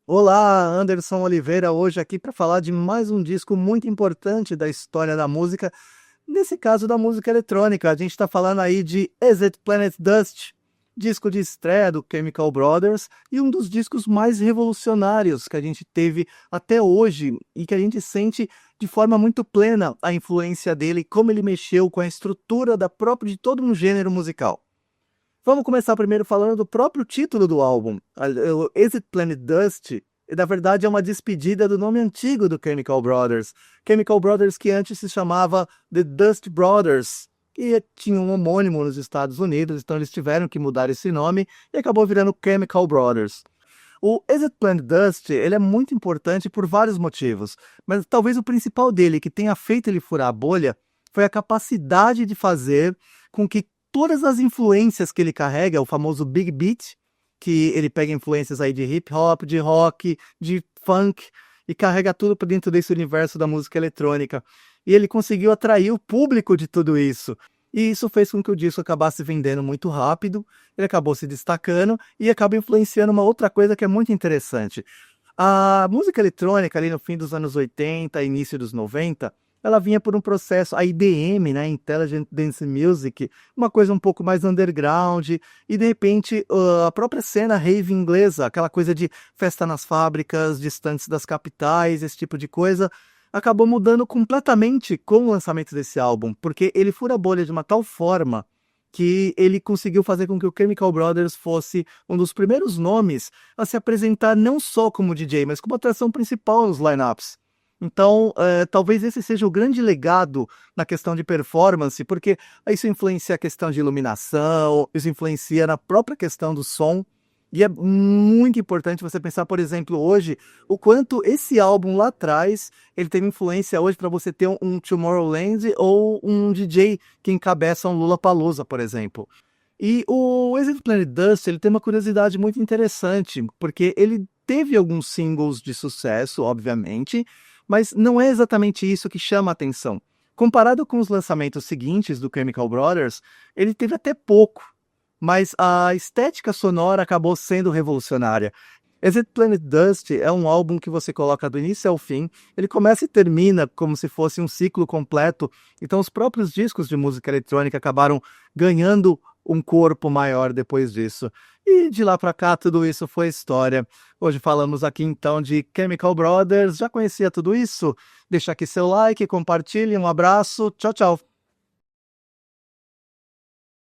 Olá, Anderson Oliveira, hoje aqui para falar de mais um disco muito importante da história da música, nesse caso da música eletrônica. A gente está falando aí de Is It Planet Dust, disco de estreia do Chemical Brothers e um dos discos mais revolucionários que a gente teve até hoje e que a gente sente de forma muito plena a influência dele, como ele mexeu com a estrutura da própria de todo um gênero musical. Vamos começar primeiro falando do próprio título do álbum. O Is It Planet Dust, na verdade, é uma despedida do nome antigo do Chemical Brothers. Chemical Brothers que antes se chamava The Dust Brothers, que tinha um homônimo nos Estados Unidos, então eles tiveram que mudar esse nome e acabou virando Chemical Brothers. O Is It Planet Dust, ele é muito importante por vários motivos, mas talvez o principal dele, que tenha feito ele furar a bolha, foi a capacidade de fazer com que todas as influências que ele carrega, o famoso Big Beat, que ele pega influências aí de hip hop, de rock, de funk, e carrega tudo para dentro desse universo da música eletrônica. E ele conseguiu atrair o público de tudo isso. E isso fez com que o disco acabasse vendendo muito rápido, ele acabou se destacando e acaba influenciando uma outra coisa que é muito interessante. A música eletrônica ali no fim dos anos 80, início dos 90, ela vinha por um processo, a IDM, né, Intelligent Dance Music, uma coisa um pouco mais underground, e de repente a própria cena rave inglesa, aquela coisa de festa nas fábricas, distantes das capitais, esse tipo de coisa, acabou mudando completamente com o lançamento desse álbum, porque ele fura a bolha de uma tal forma que ele conseguiu fazer com que o Chemical Brothers fosse um dos primeiros nomes a se apresentar não só como DJ, mas como atração principal nos lineups. Então, talvez esse seja o grande legado na questão de performance, porque isso influencia a questão de iluminação, isso influencia na própria questão do som. E é muito importante você pensar, por exemplo, hoje, o quanto esse álbum lá atrás, ele teve influência hoje para você ter um Tomorrowland ou um DJ que encabeça um Lollapalooza, por exemplo. E o Exit Planet Dust, ele tem uma curiosidade muito interessante, porque ele teve alguns singles de sucesso, obviamente, mas não é exatamente isso que chama a atenção. Comparado com os lançamentos seguintes do Chemical Brothers, ele teve até pouco, mas a estética sonora acabou sendo revolucionária. Exit Planet Dust é um álbum que você coloca do início ao fim, ele começa e termina como se fosse um ciclo completo, então os próprios discos de música eletrônica acabaram ganhando um corpo maior depois disso. E de lá para cá tudo isso foi história. Hoje falamos aqui então de Chemical Brothers, já conhecia tudo isso? Deixa aqui seu like, compartilhe, um abraço, tchau, tchau.